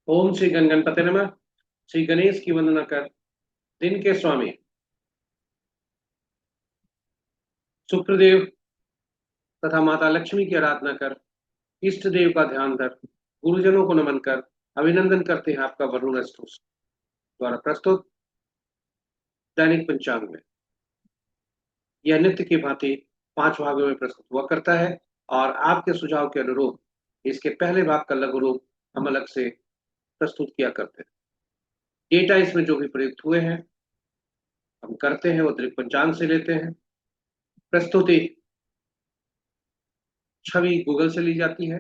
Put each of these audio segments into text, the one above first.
ओम श्री गणगणपते नमः। श्री गणेश की वंदना कर दिन के स्वामी शुक्रदेव तथा माता लक्ष्मी की आराधना कर, इष्ट देव का ध्यान धर, गुरुजनों को नमन कर, अभिनंदन करते हैं आपका वरुण द्वारा प्रस्तुत दैनिक पंचांग में। यह नित्य की भांति 5 भागों में प्रस्तुत हुआ करता है और आपके सुझाव के अनुरूप इसके पहले भाग का लघु रूप हम अलग से प्रस्तुत किया करते हैं। डेटा इसमें जो भी प्रयुक्त हुए हैं हम करते हैं वो दृक पंचांग से लेते हैं। प्रस्तुति छवि गूगल से ली जाती है,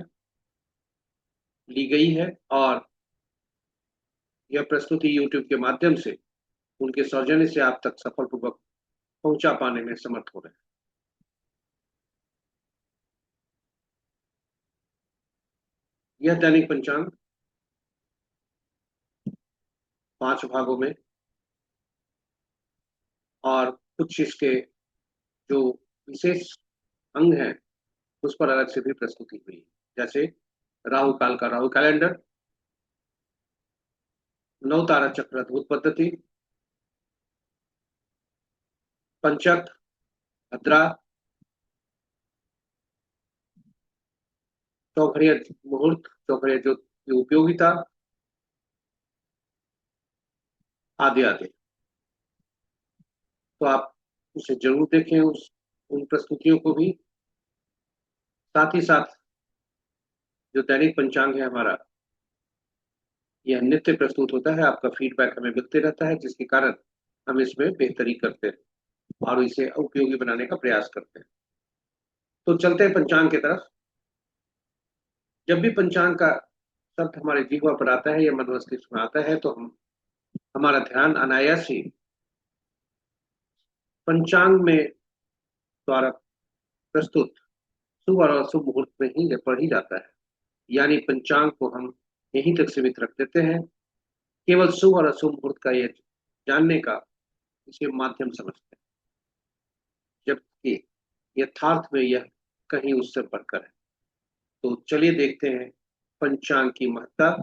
ली गई है और यह प्रस्तुति यूट्यूब के माध्यम से उनके सौजन्य से आप तक सफलपूर्वक पहुंचा पाने में समर्थ हो रहे हैं। यह दैनिक पंचांग 5 भागों में और कुछ इसके जो विशेष अंग हैं उस पर अलग से भी प्रस्तुति हुई है, जैसे राहु काल का राहु कैलेंडर, 9 तारा चक्र अद्भुत पद्धति, पंचक, भद्रा, चौघड़िया मुहूर्त, चौघड़िया जो की उपयोगिता आदि आदि। तो आप उसे जरूर देखें, उस उन प्रस्तुतियों को भी। साथ ही साथ जो दैनिक पंचांग है हमारा, यह नित्य प्रस्तुत होता है। आपका फीडबैक हमें मिलते रहता है, जिसके कारण हम इसमें बेहतरी करते हैं और इसे उपयोगी बनाने का प्रयास करते हैं। तो चलते हैं पंचांग की तरफ। जब भी पंचांग का शब्द हमारे जीवा पर आता है या मन मस्तिष्क में आता है तो हमारा ध्यान अनायास ही पंचांग में द्वारा प्रस्तुत शुभ और अशुभ मुहूर्त में ही पड़ ही जाता है। यानी पंचांग को हम यहीं तक सीमित रख देते हैं, केवल शुभ और अशुभ मुहूर्त का यह जानने का इसे माध्यम समझते हैं, जबकि यथार्थ में यह कहीं उससे बढ़कर है। तो चलिए देखते हैं पंचांग की महत्ता,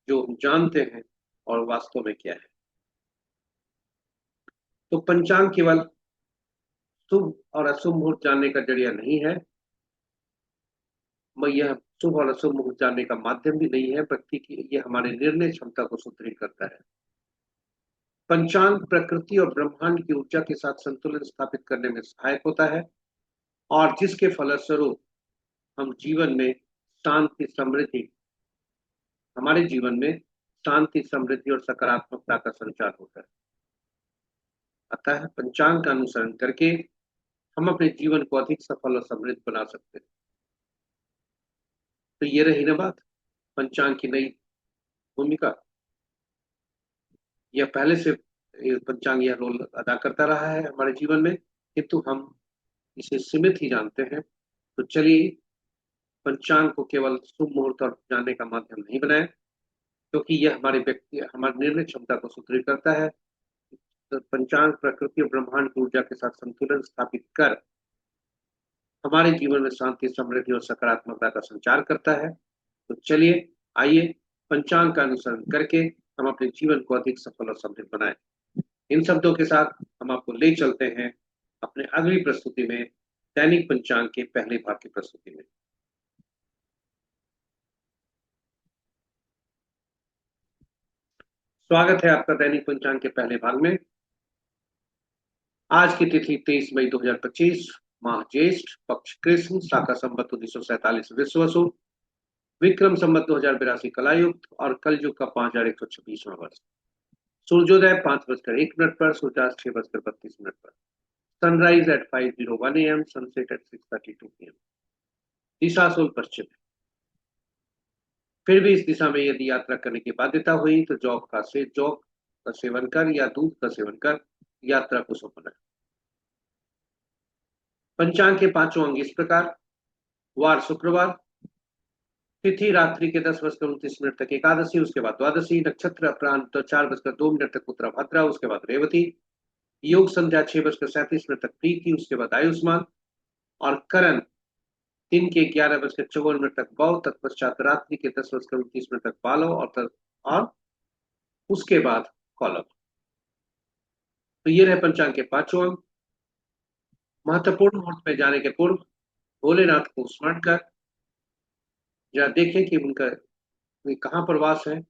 जो हम जानते हैं और वास्तव में क्या है। तो पंचांग केवल शुभ और अशुभ मुहूर्त जानने का जरिया नहीं है, यह शुभ और अशुभ मुहूर्त जानने का माध्यम भी नहीं है, बल्कि यह हमारे निर्णय क्षमता को सुदृढ़ करता है। पंचांग प्रकृति और ब्रह्मांड की ऊर्जा के साथ संतुलन स्थापित करने में सहायक होता है और जिसके फलस्वरूप हम जीवन में शांति समृद्धि हमारे जीवन में शांति समृद्धि और सकारात्मकता का संचार होता है। अतः पंचांग का अनुसरण करके हम अपने जीवन को अधिक सफल और समृद्ध बना सकते हैं। तो ये रही ना बात पंचांग की नई भूमिका। यह पहले से पंचांग यह रोल अदा करता रहा है हमारे जीवन में, किंतु हम इसे सीमित ही जानते हैं। तो चलिए पंचांग को केवल शुभ मुहूर्त और जानने का माध्यम नहीं बनाए, क्योंकि यह हमारे निर्णय क्षमता को सुदृढ़ करता है। तो पंचांग प्रकृति और ब्रह्मांड की ऊर्जा के साथ संतुलन स्थापित कर हमारे जीवन में शांति समृद्धि और सकारात्मकता का संचार करता है। तो चलिए आइए पंचांग का अनुसरण करके हम अपने जीवन को अधिक सफल और समृद्ध बनाएं। इन शब्दों के साथ हम आपको ले चलते हैं अपने अगली प्रस्तुति में, दैनिक पंचांग के पहले भाग की प्रस्तुति में। स्वागत है आपका दैनिक पंचांग के पहले भाग में। आज की तिथि 23 मई 2025, माह ज्येष्ठ, पक्ष कृष्ण, शाका संवत 1947 विश्ववसु, विक्रम संवत 2082 कलायुक्त और कलयुग का 5126वां वर्ष। सूर्योदय 5:01 पर, सूर्यास्त 6:32 पर, sunrise at 5:01 AM, sunset at 6:32 PM। दिशा सोल पश्चिम है। फिर भी इस दिशा में यदि यात्रा करने की बाध्यता हुई तो जौ का सेवन कर या दूध का सेवन कर यात्रा को सफल है। पंचांग के 5 अंग इस प्रकार। वार शुक्रवार, तिथि रात्रि के 10:29 तक एकादशी, उसके बाद द्वादशी, नक्षत्र अपराह्न 4:02 तक उत्तराभाद्रा, उसके बाद रेवती, योग संध्या 6:37 तक प्रीति, उसके बाद आयुष्मान और करण दिन के 11:54 तक बौ, तत्पश्चात रात्रि के 10:29 तक पालो, और उसके बाद कॉलम। तो ये रहे पंचांग के पांचों अंग। महत्वपूर्ण मुहूर्त में जाने के पूर्व भोलेनाथ को स्मरण कर जरा देखें कि उनका वे कहाँ पर वास है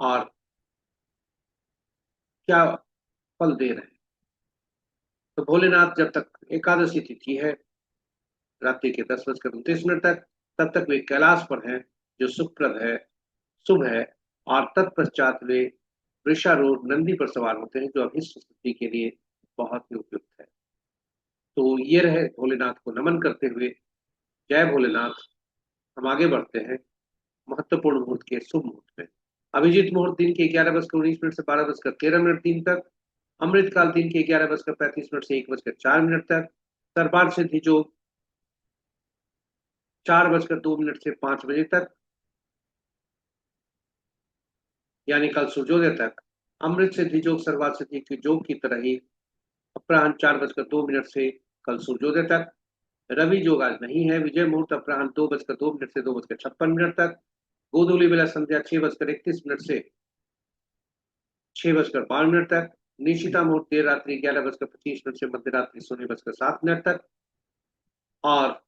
और क्या फल दे रहे हैं। तो भोलेनाथ जब तक एकादशी तिथि है, रात्रि के 10:29 तक, तब तक वे कैलाश पर हैं, जो सुखप्रद है, शुभ है। और तत्पश्चात वे वृषारूढ़ नंदी पर सवार होते हैं, जो अभिष्ट सिद्धि के लिए बहुत ही उपयुक्त है। तो ये रहे भोलेनाथ को नमन करते हुए, जय भोलेनाथ। हम आगे बढ़ते हैं महत्वपूर्ण मुहूर्त के शुभ मुहूर्त में। अभिजीत मुहूर्त दिन के 11:19 से 12:13 दिन तक। अमृतकाल दिन के 11:35 से 1:04 तक। सर्वार्थ सिद्धि योग 4:02 से 5 बजे तक, यानी कल सूर्योदय तक। अमृत सिद्धि योग सर्वार्थ सिद्धि की योग की तरह ही अपराह्न 4:02 से कल सूर्योदय तक। रवि योग आज नहीं है। विजय मुहूर्त अपराह्न 2:02 से 2:56 तक। गोधूली बेला संध्या 6:31 से 6:52 तक। निशिता मुहूर्त देर रात्रि 11:25 से मध्य रात्रि 0:07 तक। और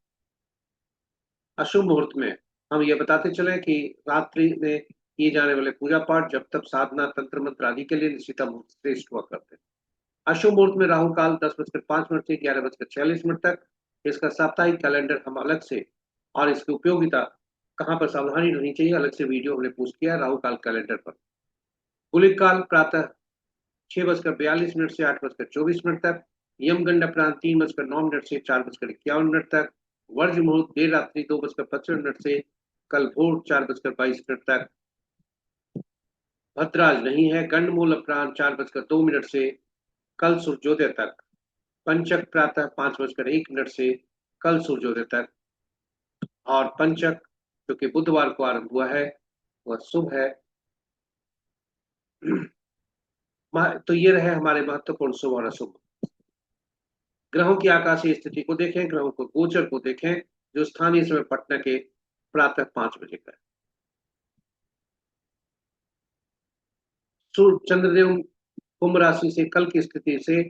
अशुभ मुहूर्त में हम ये बताते चले कि रात्रि में किए जाने वाले पूजा पाठ, जब तक साधना, तंत्र मंत्र आदि के लिए निशिता मुहूर्त श्रेष्ठ हुआ करते हैं। अशुभ मुहूर्त में राहु काल 10:05 से 11:46 तक। इसका साप्ताहिक कैलेंडर हम अलग से, और इसकी उपयोगिता कहाँ पर सावधानी रहनी चाहिए, अलग से वीडियो हमने पोस्ट किया है राहु काल कैलेंडर पर। गुलिक काल प्रातः 6:42 से 8:24 तक। यमगंड अपराह्न 3:09 से 4:51 तक। वर्ज मुहूर्त देर रात्रि 2:55 से कल भोर 4:22 तक। भद्राज नहीं है। गंडमूल अपराह्न 4:02 से कल सूर्योदय तक। पंचक प्रातः 5:01 से कल सूर्योदय तक। और पंचक जो कि बुधवार को आरंभ हुआ है, वह शुभ है। तो ये रहे हमारे महत्वपूर्ण शुभ और अशुभ। ग्रहों की आकाशीय स्थिति को देखें, ग्रहों को गोचर को देखें, जो स्थानीय समय पटना के प्रातः 5 बजे का है। सूर्य चंद्रदेव कुंभ राशि से कल की स्थिति से,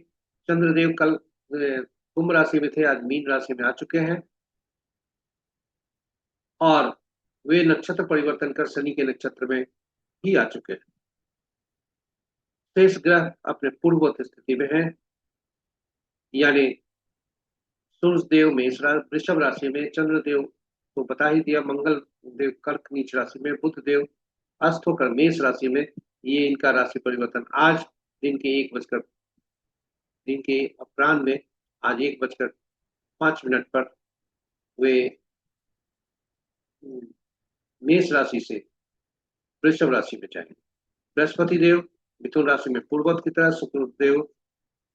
चंद्रदेव कल कुंभ राशि में थे, आज मीन राशि में आ चुके हैं। और वे नक्षत्र परिवर्तन कर शनि के नक्षत्र में ही आ चुके हैं। शेष ग्रह अपने पूर्ववत स्थिति में है, यानी सूर्य देव मेष वृषभ राशि में, चंद्रदेव को बता ही दिया, मंगल देव कर्क नीच राशि में, बुध देव अस्त होकर मेष राशि में। ये इनका राशि परिवर्तन आज दिन के 1 बजकर, दिन के अपराह्न में, आज 1:05 पर वे मेष राशि से वृषभ राशि में जाएंगे। बृहस्पति देव मिथुन राशि में पूर्वोत्तर की तरह, शुक्र देव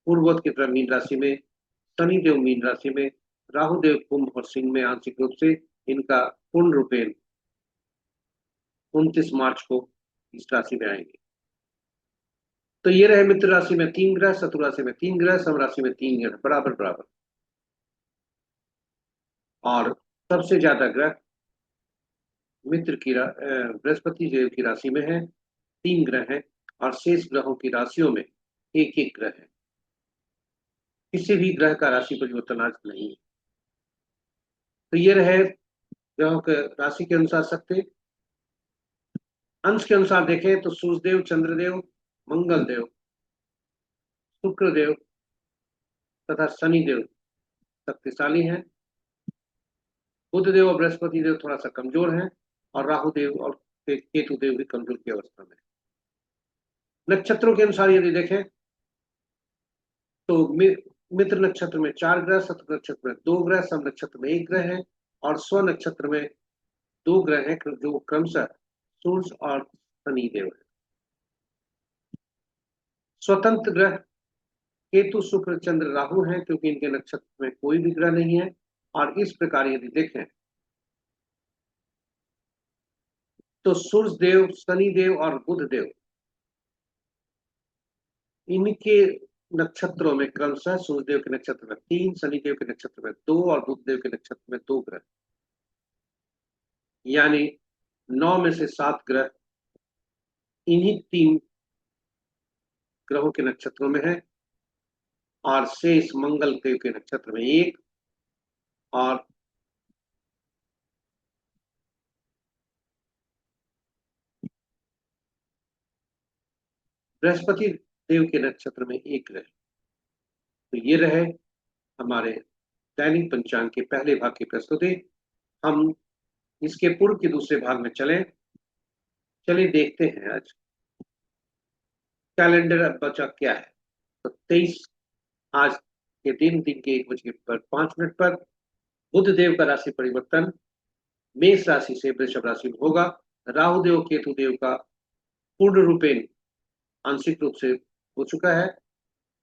पूर्वोत्तर की तरह मीन राशि में, शनि देव मीन राशि में, राहु देव कुंभ और सिंह में आंशिक रूप से। इनका पूर्ण रूपेण 29 मार्च को इस राशि में आएंगे। तो ये रहे मित्र राशि में 3 ग्रह, शत्रु राशि में 3 ग्रह, सम राशि में 3 ग्रह, बराबर बराबर। और सबसे ज्यादा ग्रह मित्र की बृहस्पति देव की राशि में है, 3 ग्रह हैं। और शेष ग्रहों की राशियों में एक एक ग्रह है। किसी भी ग्रह का राशि परिवर्तन आज नहीं है। तो ये रहे ग्रहों के राशि के अनुसार शक्ति। अंश के अनुसार देखें तो सूर्यदेव, चंद्रदेव, मंगल देव, शुक्रदेव तथा शनिदेव शक्तिशाली हैं। बुध देव और बृहस्पति देव थोड़ा सा कमजोर हैं, और राहु देव और केतु देव भी कमजोर की अवस्था में। नक्षत्रों के अनुसार यदि देखें तो मित्र नक्षत्र में 4 ग्रह, शत्रु नक्षत्र में 2 ग्रह, सम नक्षत्र में 1 ग्रह है, और स्व नक्षत्र में 2 ग्रह हैं, जो क्रमशः सूर्य और शनि देव है। स्वतंत्र ग्रह केतु, शुक्र, चंद्र, राहु हैं, क्योंकि इनके नक्षत्र में कोई भी ग्रह नहीं है। और इस प्रकार यदि देखें तो सूर्य देव, शनि देव और बुध देव, इनके नक्षत्रों में क्रमशः सूर्य देव के नक्षत्र में 3, शनि देव के नक्षत्र में 2 और बुध देव के नक्षत्र में 2 ग्रह। यानी 9 में से 7 ग्रह इन्हीं 3 ग्रहों के नक्षत्रों में है, और शेष मंगल देव के नक्षत्र में एक, और बृहस्पति देव के नक्षत्र में एक ग्रह। तो ये रहे हमारे दैनिक पंचांग के पहले भाग की प्रस्तुति। हम इसके पूर्व के दूसरे भाग में चलिए देखते हैं आज कैलेंडर अब बचा क्या है। तो 23 आज के दिन के 1:05 पर बुध देव का राशि परिवर्तन मेष राशि से वृषभ राशि में होगा। राहु देव केतु देव का पूर्ण रूपेण आंशिक रूप से हो चुका है,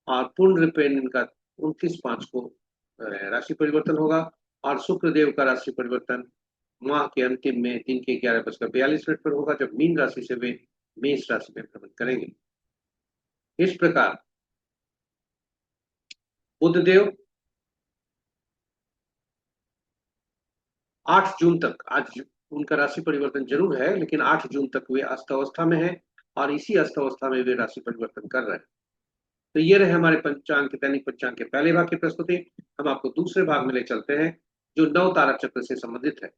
और पूर्ण रूपेण इनका 29/5 को राशि परिवर्तन होगा। और शुक्र देव का राशि परिवर्तन माह के अंतिम में दिन के 11:42 पर होगा, जब मीन राशि से वे मेष राशि में भ्रमण करेंगे। इस प्रकार बुध देव 8 जून तक, आज उनका राशि परिवर्तन जरूर है, लेकिन 8 जून तक वे अस्त अवस्था में है, और इसी अस्त अवस्था में वे राशि परिवर्तन कर रहे हैं। तो ये रहे हमारे पंचांग के दैनिक पंचांग के पहले भाग की प्रस्तुति। हम आपको दूसरे भाग में ले चलते हैं, जो नव तारा चक्र से संबंधित है।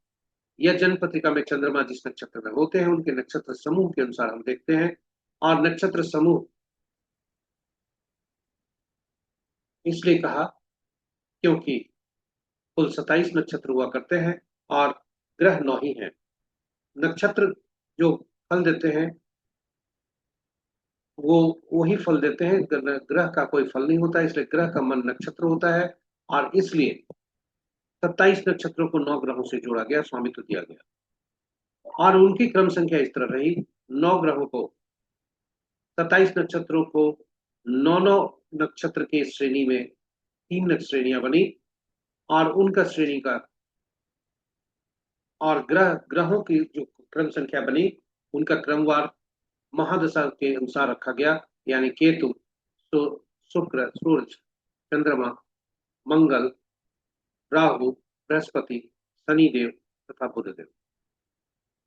यह जन्म पत्रिका में चंद्रमा जिस नक्षत्र में होते हैं उनके नक्षत्र समूह के अनुसार हम देखते हैं। और नक्षत्र समूह इसलिए कहा क्योंकि कुल 27 नक्षत्र हुआ करते हैं, और ग्रह 9 ही हैं। नक्षत्र जो फल देते हैं वो वही फल देते हैं, ग्रह का कोई फल नहीं होता, इसलिए ग्रह का मन नक्षत्र होता है। और इसलिए 27 नक्षत्रों को 9 ग्रहों से जोड़ा गया, स्वामित्व दिया गया, और उनकी क्रम संख्या इस तरह रही। 9 ग्रहों को, 27 नक्षत्रों को, 9 नक्षत्र के श्रेणी में 3 श्रेणियां बनी, और उनका श्रेणी का और ग्रहों की जो क्रम संख्या बनी उनका क्रमवार महादशा के अनुसार रखा गया। यानी केतु, शुक्र, सूर्य, चंद्रमा, मंगल, राहु, बृहस्पति, शनिदेव तथा बुधदेव।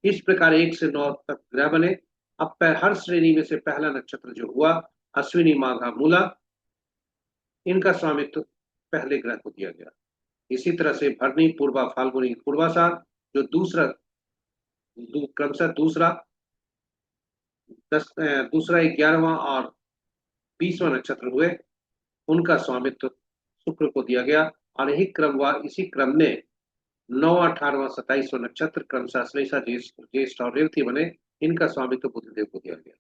इस प्रकार 1 से 9 तक ग्रह बने। अब हर श्रेणी में से पहला नक्षत्र जो हुआ अश्विनी, माघा, मूला, इनका स्वामित्व पहले ग्रह को दिया गया। इसी तरह से भरणी, पूर्वा, फाल्गुनी, पूर्वाषाढ़ जो क्रमशः दूसरा 11वां और 20वां नक्षत्र हुए, उनका स्वामित्व शुक्र को दिया गया। और यही क्रमवार, इसी क्रम में 9वां, 18वां, 27वां नक्षत्र क्रमशः श्लेषा, ज्येष्ठ और रेवती बने, इनका स्वामित्व बुधदेव को दिया गया।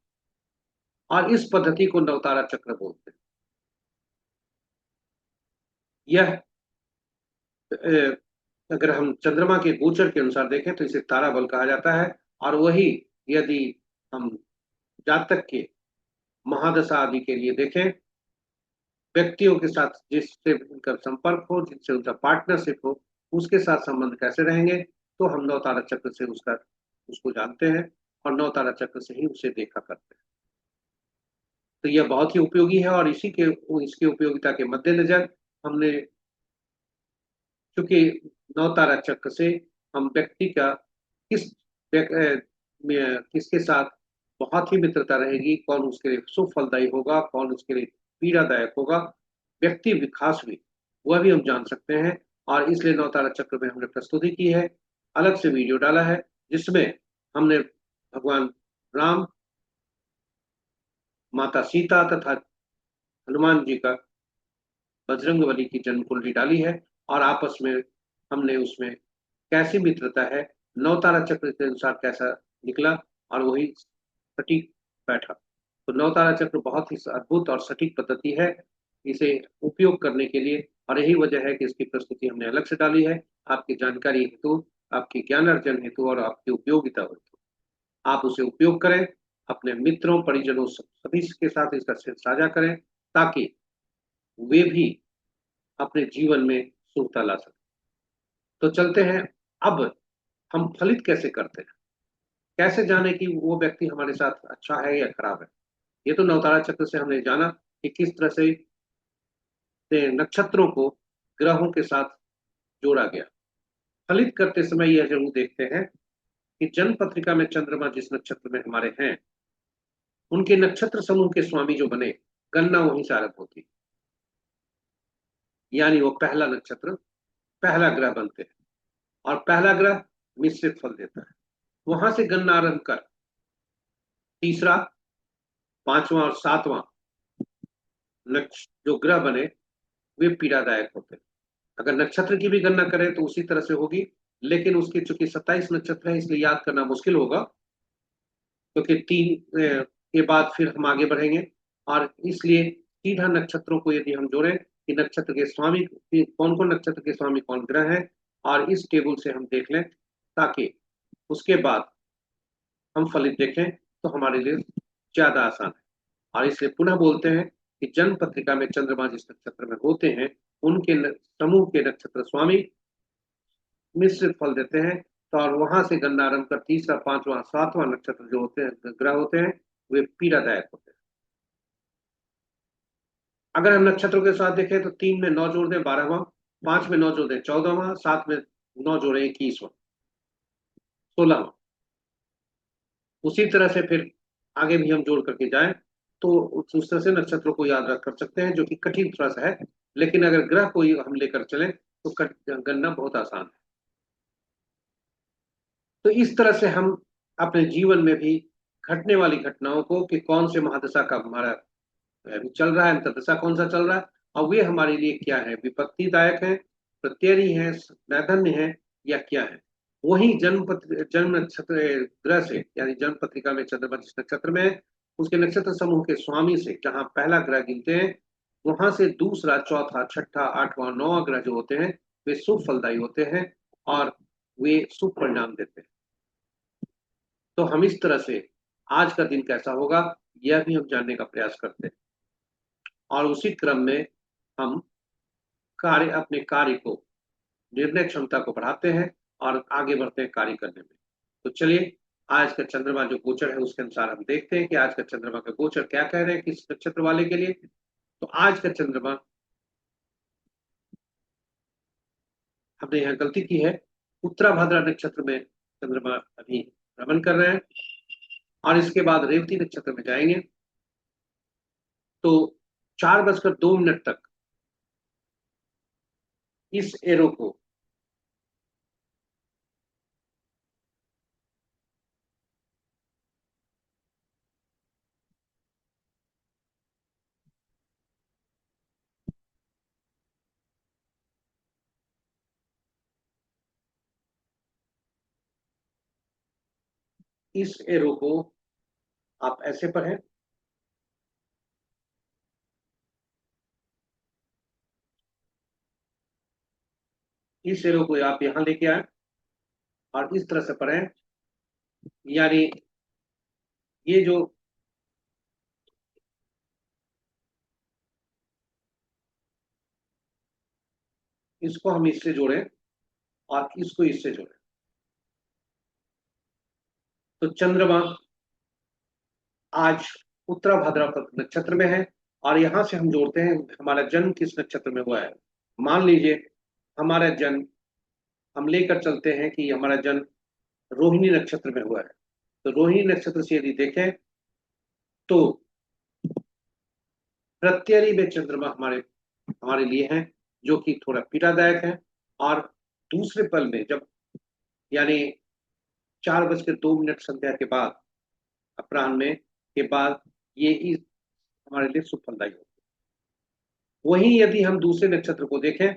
और इस पद्धति को नवतारा चक्र बोलते हैं। यह अगर हम चंद्रमा के गोचर के अनुसार देखें तो इसे तारा बल कहा जाता है। और वही यदि हम जातक के महादशा आदि के लिए देखें, व्यक्तियों के साथ जिससे उनका संपर्क हो, जिससे उनका पार्टनरशिप हो, उसके साथ संबंध कैसे रहेंगे, तो हम नवतारा चक्र से उसको जानते हैं, और नवतारा चक्र से ही उसे देखा करते हैं। तो यह बहुत ही उपयोगी है, और इसकी उपयोगिता के मद्देनजर हमने, क्योंकि नवतारा चक्र से हम व्यक्ति का किसके साथ बहुत ही मित्रता रहेगी, कौन उसके लिए शुभ फलदायी होगा, कौन उसके लिए पीड़ादायक होगा, व्यक्ति विकास भी, वह भी हम जान सकते हैं। और इसलिए नवतारा चक्र में हमने प्रस्तुति की है, अलग से वीडियो डाला है, जिसमें हमने भगवान राम, माता सीता तथा हनुमान जी का बजरंगबली की जन्म कुंडली डाली है, और आपस में हमने उसमें कैसी मित्रता है, नवतारा चक्र के अनुसार कैसा निकला, और वही सटीक बैठा। तो नवतारा चक्र बहुत ही अद्भुत और सटीक पद्धति है इसे उपयोग करने के लिए, और यही वजह है कि इसकी प्रस्तुति हमने अलग से डाली है, आपकी जानकारी हेतु, आपके ज्ञान अर्जन हेतु, और आपकी उपयोगिता हेतु। आप उसे उपयोग करें, अपने मित्रों, परिजनों, सभी के साथ इसका साझा करें, ताकि वे भी अपने जीवन में शुभता ला सकें। तो चलते हैं, अब हम फलित कैसे करते हैं, कैसे जाने कि वो व्यक्ति हमारे साथ अच्छा है या खराब है। ये तो नवतारा चक्र से हमने जाना कि किस तरह से नक्षत्रों को ग्रहों के साथ जोड़ा गया। फलित करते समय यह जरूर देखते हैं कि जन्म पत्रिका में चंद्रमा जिस नक्षत्र में हमारे हैं, उनके नक्षत्र समूह के स्वामी जो बने, गणना वहीं से आरंभ होती है। यानी वो पहला नक्षत्र, पहला ग्रह बनते हैं, और पहला ग्रह मिश्रित फल देता है। वहां से गणना आरंभ कर तीसरा, पांचवा और सातवां जो ग्रह बने, वे पीड़ादायक होते हैं। अगर नक्षत्र की भी गणना करें तो उसी तरह से होगी, लेकिन उसके चूंकि 27 नक्षत्र है, इसलिए याद करना मुश्किल होगा, क्योंकि के बाद फिर हम आगे बढ़ेंगे। और इसलिए सीधा नक्षत्रों को यदि हम जोड़ें कि नक्षत्र के स्वामी कौन कौन, नक्षत्र के स्वामी कौन ग्रह है, और इस टेबल से हम देख लें, ताकि उसके बाद हम फलित देखें तो हमारे लिए ज्यादा आसान है। और इसलिए पुनः बोलते हैं कि जन्म पत्रिका में चंद्रमा जिस नक्षत्र में होते हैं, उनके समूह के नक्षत्र स्वामी मिश्रित फल देते हैं। तो और वहां से गणना आरंभ कर तीसरा, पांचवा, सातवां नक्षत्र जो होते हैं, ग्रह होते हैं, वे पीड़ादायक होते हैं। अगर हम नक्षत्रों के साथ देखें तो 3 में 9 जोड़ दें 12वां, 5 में 9 जोड़ दें 14वां, 7 में 9 जोड़े 21वां, 16वां। उसी तरह से फिर आगे भी हम जोड़ करके जाएं तो उस तरह से नक्षत्रों को याद रख कर सकते हैं, जो कि कठिन थोड़ा सा है। लेकिन अगर ग्रह को हम लेकर चलें तो गणना बहुत आसान है। तो इस तरह से हम अपने जीवन में भी घटने वाली घटनाओं को, कि कौन से महादशा का हमारा अभी चल रहा है, अंतर्दशा कौन सा चल रहा है, और वे हमारे लिए क्या है, विपत्तिदायक है, प्रत्ययी है, नैधन्य है, या क्या है। वही जन्म नक्षत्र ग्रह से, यानी जन्म पत्रिका में चंद्रमा जिस नक्षत्र में है, उसके नक्षत्र समूह के स्वामी से जहां पहला ग्रह गिनते हैं, वहां से दूसरा, चौथा, छठा, आठवां, नौवां ग्रह जो होते हैं, वे शुभ फलदायी होते हैं और वे शुभ परिणाम देते हैं। तो हम इस तरह से आज का दिन कैसा होगा, यह भी हम जानने का प्रयास करते हैं, और उसी क्रम में हम अपने कार्य को, निर्णय क्षमता को बढ़ाते हैं और आगे बढ़ते हैं कार्य करने में। तो चलिए, आज का चंद्रमा जो गोचर है उसके अनुसार हम देखते हैं कि आज का चंद्रमा का गोचर क्या कह रहे हैं किस नक्षत्र वाले के लिए। तो आज का चंद्रमा, हमने यहाँ गलती की है, उत्तराभाद्रा नक्षत्र में चंद्रमा अभी भ्रमण कर रहे हैं, और इसके बाद रेवती नक्षत्र में जाएंगे। तो 4:02 तक इस एरो को इस एरो को आप ऐसे पढ़ें, इस एरो को आप यहां लेके आए और इस तरह से पढ़ें। यानी ये जो इसको हम इससे जोड़ें और इसको इससे जोड़ें, तो चंद्रमा आज उत्तरा भाद्रपद नक्षत्र में है, और यहां से हम जोड़ते हैं हमारा जन्म किस नक्षत्र में हुआ है। मान लीजिए हमारा जन्म, हम लेकर चलते हैं कि हमारा जन्म रोहिणी नक्षत्र में हुआ है। तो रोहिणी नक्षत्र से यदि देखें तो प्रत्ययी में चंद्रमा हमारे हमारे लिए हैं, जो कि थोड़ा पीड़ादायक है। और दूसरे पल में, जब यानी 4:02 संध्या के बाद, अपराह्न में के बाद, ये हमारे लिए शुभ फलदायी होगा। वहीं यदि हम दूसरे नक्षत्र को देखें,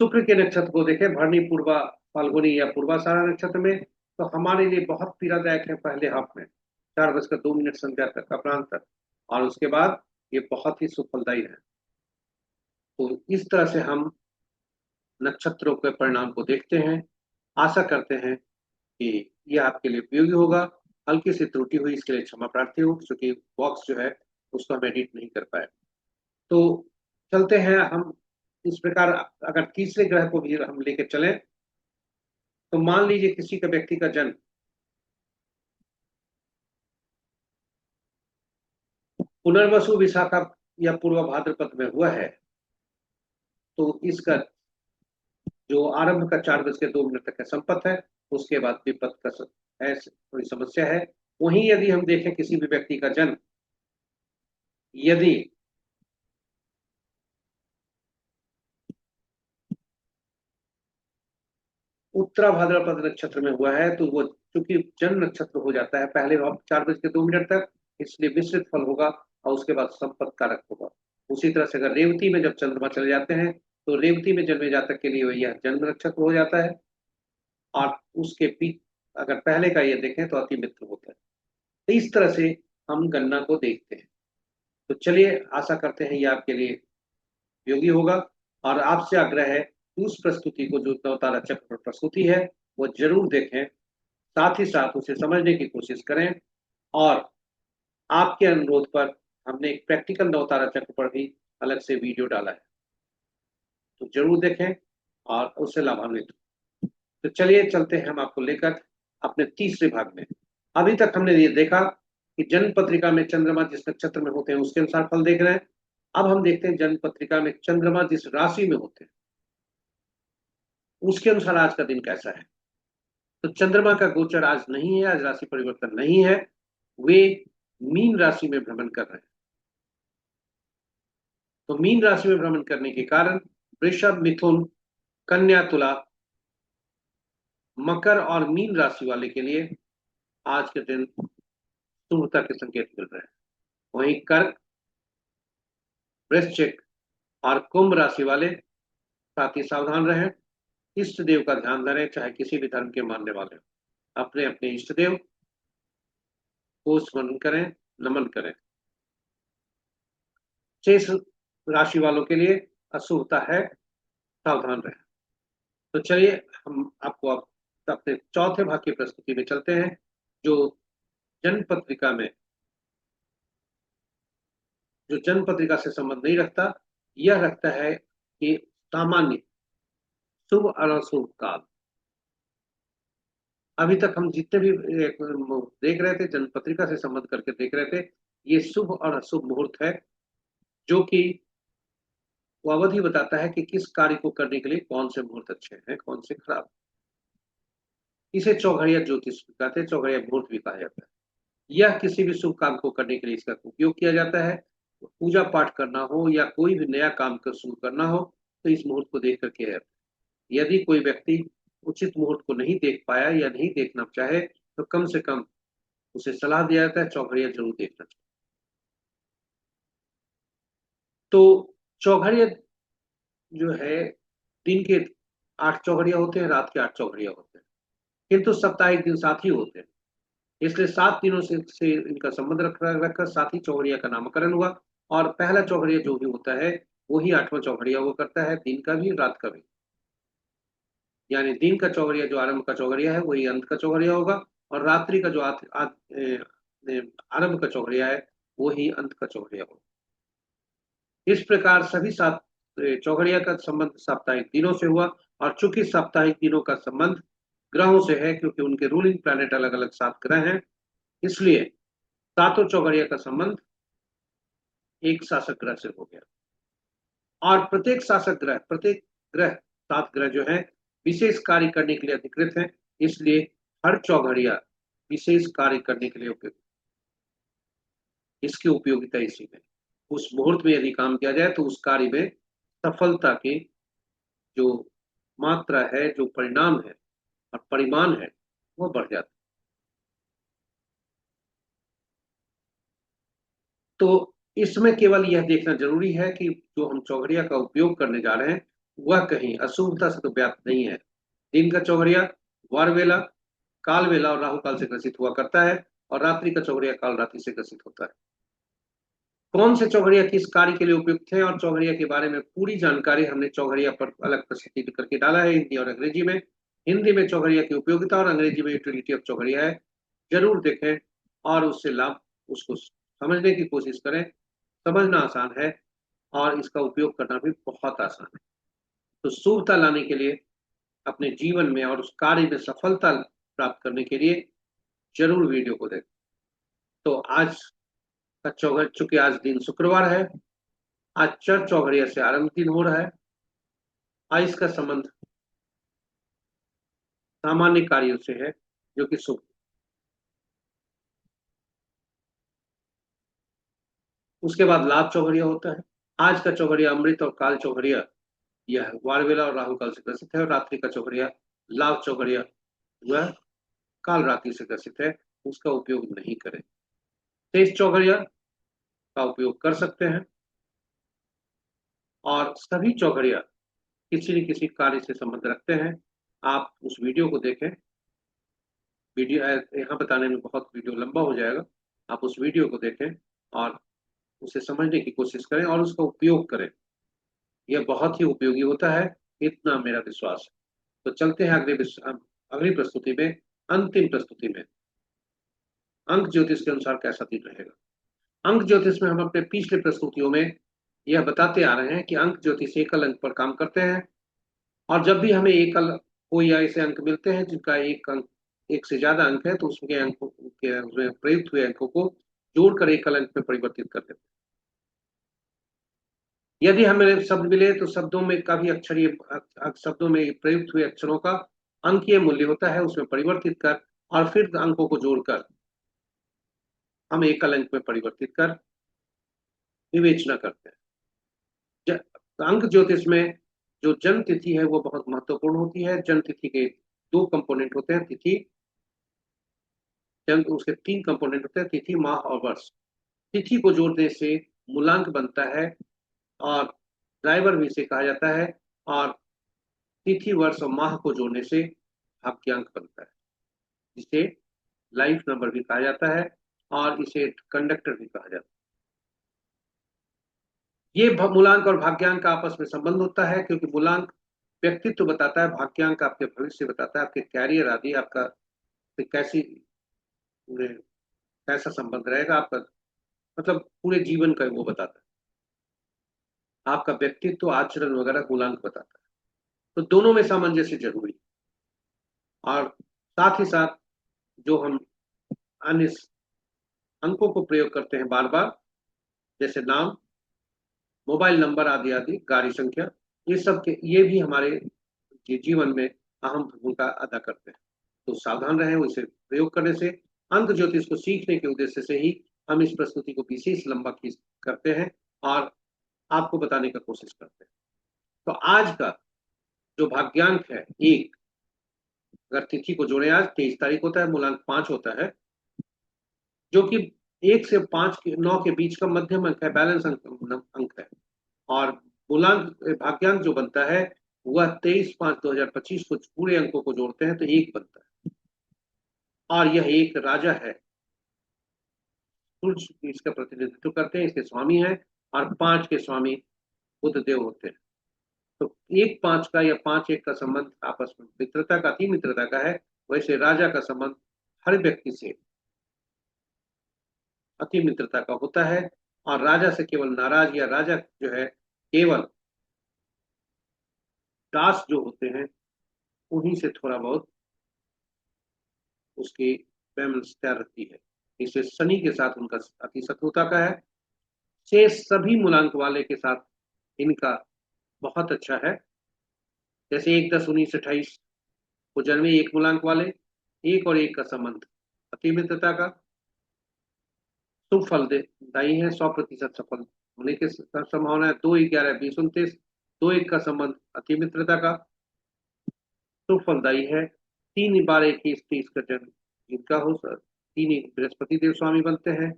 शुक्र के नक्षत्र को देखें, भरणी, पूर्वा, फाल्गुनी या पूर्वाषाढ़ा नक्षत्र में, तो हमारे लिए बहुत पीड़ादायक है पहले हाफ में, 4:02 संध्या तक, अपराह्न तक, और उसके बाद ये बहुत ही शुभ फलदायी है। तो इस तरह से हम नक्षत्रों के परिणाम को देखते हैं। आशा करते हैं कि यह आपके लिए उपयोगी होगा। हल्की सी त्रुटि हुई, इसके लिए क्षमा प्रार्थी हूँ, क्योंकि बॉक्स जो है उसको हम एडिट नहीं कर पाए। तो चलते हैं हम इस प्रकार। अगर तीसरे ग्रह को भी हम लेके चलें, तो मान लीजिए किसी का व्यक्ति का जन्म पुनर्वसु, विशाखा या पूर्व भाद्रपद में हुआ है, तो इसका जो आरंभ का 4:02 तक का संपत है, उसके बाद विपद का है, थोड़ी समस्या है। वहीं यदि हम देखें किसी भी व्यक्ति का जन्म यदि उत्तरा भाद्रपद नक्षत्र में हुआ है, तो वो चूंकि जन्म नक्षत्र हो जाता है पहले वह 4 बज के 2 मिनट तक, इसलिए मिश्रित फल होगा और उसके बाद संपत्त कारक होगा। उसी तरह से अगर रेवती में जब चंद्रमा चले जाते हैं तो रेवती में जन्मे जातक के लिए यह जन्म नक्षत्र हो जाता है। और उसके बीच अगर पहले का ये देखें तो अति मित्र होता है। तो इस तरह से हम गणना को देखते हैं। तो चलिए, आशा करते हैं ये आपके लिए उपयोगी होगा। और आपसे आग्रह है कि उस प्रस्तुति को, जो नवतारा चक्र पर प्रस्तुति है, वो जरूर देखें, साथ ही साथ उसे समझने की कोशिश करें। और आपके अनुरोध पर हमने एक प्रैक्टिकल नवतारा चक्र पर भी अलग से वीडियो डाला है, तो जरूर देखें और उससे लाभान्वित हों। तो चलिए चलते हैं हम आपको लेकर अपने तीसरे भाग में। अभी तक हमने ये देखा कि जन्म पत्रिका में चंद्रमा जिस नक्षत्र में होते हैं उसके अनुसार फल देख रहे हैं। अब हम देखते हैं जन्म पत्रिका में चंद्रमा जिस राशि में होते हैं उसके अनुसार आज का दिन कैसा है। तो चंद्रमा का गोचर आज नहीं है, आज राशि परिवर्तन नहीं है। वे मीन राशि में भ्रमण कर रहे हैं। तो मीन राशि में भ्रमण करने के कारण वृषभ, मिथुन, कन्या, तुला, मकर और मीन राशि वाले के लिए आज के दिन शुभता के संकेत मिल रहे हैं। वहीं कर्क, वृश्चिक और कुंभ राशि वाले साथ ही सावधान रहें। इष्ट देव का ध्यान धरें, चाहे किसी भी धर्म के मानने वाले हो। अपने अपने इष्ट देव को स्मरण करें, नमन करें। शेष राशि वालों के लिए अशुभता है, सावधान रहें। तो चलिए हम आपको अब अपने चौथे भाग की प्रस्तुति में चलते हैं, जो जन्म पत्रिका में, जो जन्म पत्रिका से संबंध नहीं रखता, यह रखता है कि सामान्य शुभ और अशुभ काल। अभी तक हम जितने भी देख रहे थे, जन्म पत्रिका से संबंध करके देख रहे थे, ये शुभ और अशुभ मुहूर्त है, जो कि वो अवधि बताता है कि किस कार्य को करने के लिए कौन से मुहूर्त अच्छे हैं, कौन से खराब। इसे चौघड़िया ज्योतिष भी कहते हैं, चौघड़िया मुहूर्त भी कहा जाता है। यह किसी भी शुभ काम को करने के लिए इसका उपयोग किया जाता है। पूजा पाठ करना हो या कोई भी नया काम कर शुरू करना हो, तो इस मुहूर्त को देख कर किया जाता है। यदि कोई व्यक्ति उचित मुहूर्त को नहीं देख पाया या नहीं देखना चाहे, तो कम से कम उसे सलाह दिया जाता है चौघड़िया जरूर देखना चाहिए। तो चौघड़िया जो है, दिन के 8 चौघड़िया होते हैं, रात के 8 चौघड़िया होते हैं, किंतु साप्ताहिक दिन 7 ही होते हैं। इसलिए 7 दिनों से इनका संबंध रखकर 7 ही चौघड़िया का नामकरण हुआ। और पहला चौघड़िया जो भी होता है वही 8वां चौघड़िया वो करता है, दिन का भी रात का भी। यानी दिन का चौघड़िया जो आरंभ का चौघड़िया है वही अंत का चौघड़िया होगा, और रात्रि का जो आरंभ का चौघड़िया है वही अंत का चौघड़िया होगा। इस प्रकार सभी 7 चौघड़िया का संबंध साप्ताहिक दिनों से हुआ। और चूंकि साप्ताहिक दिनों का संबंध ग्रहों से है, क्योंकि उनके रूलिंग प्लैनेट अलग अलग 7 ग्रह हैं, इसलिए 7 चौघड़िया का संबंध एक शासक ग्रह से हो गया। और प्रत्येक ग्रह 7 ग्रह जो है विशेष कार्य करने के लिए अधिकृत हैं। इसलिए हर चौघड़िया विशेष कार्य करने के लिए उपयुक्त। इसकी उपयोगिता इसी में, उस मुहूर्त में यदि काम किया जाए तो उस कार्य में सफलता की जो मात्रा है, जो परिणाम है और परिमाण है, वो बढ़ जाता है। तो इसमें केवल यह देखना जरूरी है कि जो हम चौघड़िया का उपयोग करने जा रहे हैं वह कहीं अशुभता से तो व्याप्त नहीं है। दिन का चौघड़िया वार वेला, काल वेला और राहु काल से ग्रसित हुआ करता है, और रात्रि का चौघड़िया काल रात्रि से ग्रसित होता है। कौन से चौघड़िया किस कार्य के लिए उपयुक्त है और चौघड़िया के बारे में पूरी जानकारी हमने चौघड़िया पर अलग प्रस्तुति करके डाला है, हिंदी और अंग्रेजी में। हिंदी में चौघड़िया की उपयोगिता और अंग्रेजी में यूटिलिटी ऑफ चौघड़िया है। जरूर देखें और उससे लाभ, उसको समझने की कोशिश करें। समझना आसान है और इसका उपयोग करना भी बहुत आसान है। तो शुभता लाने के लिए अपने जीवन में और उस कार्य में सफलता प्राप्त करने के लिए जरूर वीडियो को देखें। तो आज का चौघड़, चूंकि आज दिन शुक्रवार है, आज चर चौघड़िया से आरंभ दिन हो रहा है। आज इसका संबंध सामान्य कार्यों से है जो कि शुभ। उसके बाद लाभ चौघड़िया होता है। आज का चौघड़िया अमृत और काल चौघड़िया यह वारवेला और राहु काल से ग्रसित है, और रात्रि का चौघड़िया लाभ चौघड़िया वह काल रात्रि से ग्रसित है, उसका उपयोग नहीं करें। तेज चौघड़िया का उपयोग कर सकते हैं, और सभी चौघड़िया किसी न किसी कार्य से संबंध रखते हैं। आप उस वीडियो को देखें। वीडियो यहाँ बताने में बहुत वीडियो लंबा हो जाएगा। आप उस वीडियो को देखें और उसे समझने की कोशिश करें और उसका उपयोग करें। यह बहुत ही उपयोगी होता है, इतना मेरा विश्वास है। तो चलते हैं अगली प्रस्तुति में, अंतिम प्रस्तुति में। अंक ज्योतिष के अनुसार कैसा दिन रहेगा। अंक ज्योतिष में हम अपने पिछले प्रस्तुतियों में यह बताते आ रहे हैं कि अंक ज्योतिष एकल अंक पर काम करते हैं, और जब भी हमें एकल कोई ऐसे अंक मिलते हैं जिनका एक अंक, एक से ज्यादा अंक है, तो उसके अंकों के उसमें प्रयुक्त हुए अंकों को जोड़कर एकल अंक में परिवर्तित कर देते हैं। यदि हमें शब्द मिले तो शब्दों में का भी अक्षरीय शब्दों में प्रयुक्त हुए अक्षरों का अंकीय मूल्य होता है, उसमें परिवर्तित कर और फिर अंकों को जोड़कर हम एकल अंक में परिवर्तित कर विवेचना करते हैं। अंक ज्योतिष में जो जन्म तिथि है वो बहुत महत्वपूर्ण होती है। जन्म तिथि के दो कंपोनेंट होते हैं, तिथि जन्म, उसके तीन कंपोनेंट होते हैं, तिथि माह और वर्ष। तिथि को जोड़ने से मूलांक बनता है, और ड्राइवर भी इसे कहा जाता है, और तिथि वर्ष और माह को जोड़ने से भाग्यांक बनता है, जिसे लाइफ नंबर भी कहा जाता है, और इसे कंडक्टर भी कहा जाता है। ये मूलांक और भाग्यांक का आपस में संबंध होता है, क्योंकि मूलांक व्यक्तित्व बताता है, भाग्यांक आपके भविष्य बताता है, आपके कैरियर आदि, आपका कैसी कैसा संबंध रहेगा आपका, मतलब पूरे जीवन का वो बताता है। आपका व्यक्तित्व, आचरण वगैरह मूलांक बताता है। तो दोनों में सामंजस्य जरूरी है। और साथ ही साथ जो हम अन्य अंकों को प्रयोग करते हैं बार बार, जैसे नाम, मोबाइल नंबर आदि आदि, गाड़ी संख्या, ये भी हमारे जीवन में अहम भूमिका अदा करते हैं। तो सावधान रहें इसे प्रयोग करने से। अंक ज्योतिष को सीखने के उद्देश्य से ही हम इस प्रस्तुति को विशेष लंबा खींच करते हैं और आपको बताने का कोशिश करते हैं। तो आज का जो भाग्यांक है एक, अगर तिथि को जोड़े, आज 23 तारीख होता है, मूलांक 5 होता है, जो कि 1 से 5 के 9 के बीच का मध्यम अंक है, बैलेंस अंक है। और मूलांक भाग्यांक जो बनता है वह 23/5/2025 को पूरे अंकों को जोड़ते हैं तो एक बनता है। और यह एक राजा है, सूर्य इसका प्रतिनिधित्व करते हैं, इसके स्वामी हैं, और 5 के स्वामी बुध देव होते हैं। तो 1-5 का या 5-1 का संबंध आपस में मित्रता का, अति मित्रता का है। वैसे राजा का संबंध हर व्यक्ति से अति मित्रता का होता है, और राजा से केवल नाराज, या राजा जो है केवल दास जो होते हैं उन्हीं से थोड़ा बहुत उसकी वैमनस्यता रहती है। इससे शनि के साथ उनका अति शत्रुता का है। शेष सभी मूलांक वाले के साथ इनका बहुत अच्छा है। जैसे 1-10-19-28 को जन्मे एक मूलांक वाले, एक और एक का संबंध अति मित्रता का, शुभ फल दायी है, 100% सफल होने की संभावना है। 2-11-20-29, 2-1 का संबंध अति मित्रता का, शुभ फलदायी है। 3-12-21-30 का जन्म जिनका हो, तीन बृहस्पति देव स्वामी बनते हैं।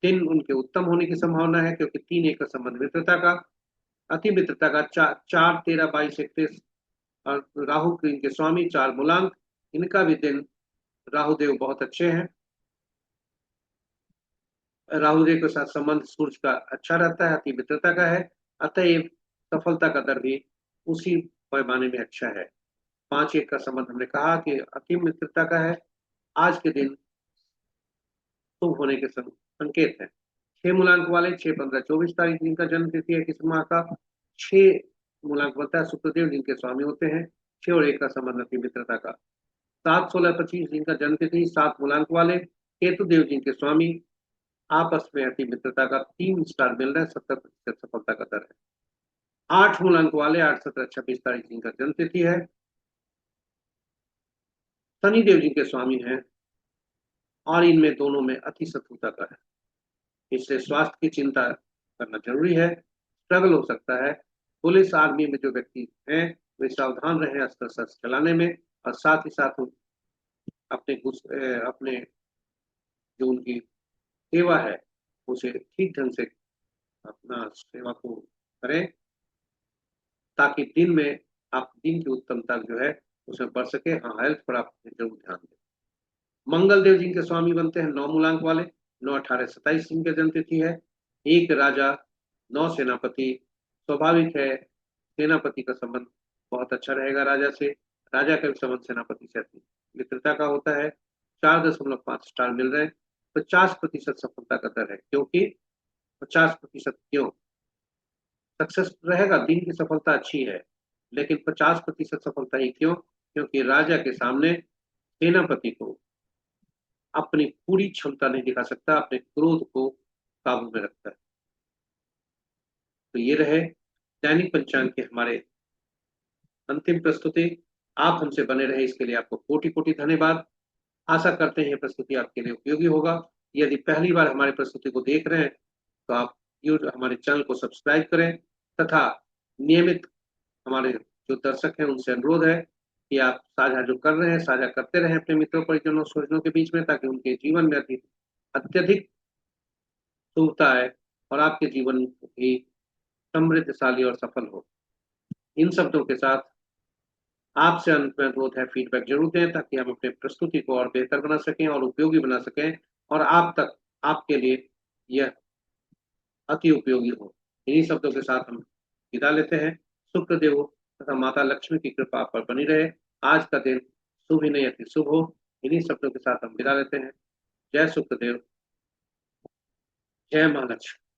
दिन उनके उत्तम होने की संभावना है, क्योंकि 3-1 का संबंध मित्रता का, अति मित्रता का। 4-13-22-31 और राहु के इनके स्वामी, 4 मूलांक, इनका भी दिन राहु देव बहुत अच्छे हैं। राहु देव के साथ संबंध सूर्य का अच्छा रहता है, अति मित्रता का है, अतएव सफलता का दर भी उसी पैमाने में अच्छा है। 5-1 का संबंध हमने कहा कि अति मित्रता का है। आज के दिन शुभ होने के संकेत हैं। 6 मूलांक वाले, 6-15-24 तारीख जिनका जन्म तिथि है किस माह का, 6 मूलांक बनता है शुक्रदेव जिनके स्वामी होते हैं। 6 और 1 का संबंध अति मित्रता का। 7-16-25 जिनका जन्म तिथि, 7 मूलांक वाले, केतु देव जिनके स्वामी, आपस में अति मित्रता का 3 स्टार मिल रहा है, 70% सफलता का दर है। 8 मूलांक वाले, 8-17-26 तारीख जिनका जन्म तिथि है, शनिदेव जी के स्वामी हैं और इनमें दोनों में अति शत्रुता का है। इससे स्वास्थ्य की चिंता करना जरूरी है। स्ट्रगल हो सकता है। पुलिस आर्मी में जो व्यक्ति हैं वे सावधान रहें अस्त्र शस्त्र चलाने में, और साथ ही साथ अपने जो उनकी सेवा है उसे ठीक ढंग से अपना सेवा को करें, ताकि दिन में आप दिन की उत्तमता जो है उसमें बढ़ सके। हाँ, हेल्थ पर आप जरूर ध्यान दें। मंगल देव जी के स्वामी बनते हैं 9 मूलांक वाले। 9/18/27 जिनकी जन्मतिथि है। एक राजा, 9 सेनापति। स्वाभाविक है सेनापति का संबंध बहुत अच्छा रहेगा राजा से। राजा का भी संबंध सेनापति से अपनी मित्रता का होता है। 4.5 स्टार मिल रहे हैं। 50% सफलता का दर है, क्योंकि 50% क्यों सक्सेस रहेगा, दिन की सफलता अच्छी है, लेकिन 50% सफलता ही क्यों, क्योंकि राजा के सामने सेनापति को अपनी पूरी क्षमता नहीं दिखा सकता, अपने क्रोध को काबू में रखता है। तो ये रहे दैनिक पंचांग के हमारे अंतिम प्रस्तुति। आप हमसे बने रहे इसके लिए आपको कोटि कोटि धन्यवाद। आशा करते हैं ये प्रस्तुति आपके लिए उपयोगी होगा। यदि पहली बार हमारी प्रस्तुति को देख रहे हैं तो आप हमारे चैनल को सब्सक्राइब करें, तथा नियमित हमारे जो दर्शक हैं उनसे अनुरोध है कि आप साझा जो कर रहे हैं साझा करते रहें अपने मित्रों परिजनों स्वजनों के बीच में, ताकि उनके जीवन में अत्यधिक शुभता आए और आपके जीवन भी समृद्धशाली और सफल हो। इन शब्दों के साथ आपसे अंत में अनुरोध है फीडबैक जरूर दें, ताकि हम अपने प्रस्तुति को और बेहतर बना सकें और उपयोगी बना सकें, और आप तक आपके लिए यह अति उपयोगी हो। इन्हीं शब्दों के साथ हम विदा लेते हैं। शुक्रदेव तथा माता लक्ष्मी की कृपा आप पर बनी रहे। आज का दिन शुभ ही नहीं अति शुभ हो। इन्हीं शब्दों के साथ हम विदा लेते हैं। जय शुक्रदेव, जय माँ लक्ष्मी।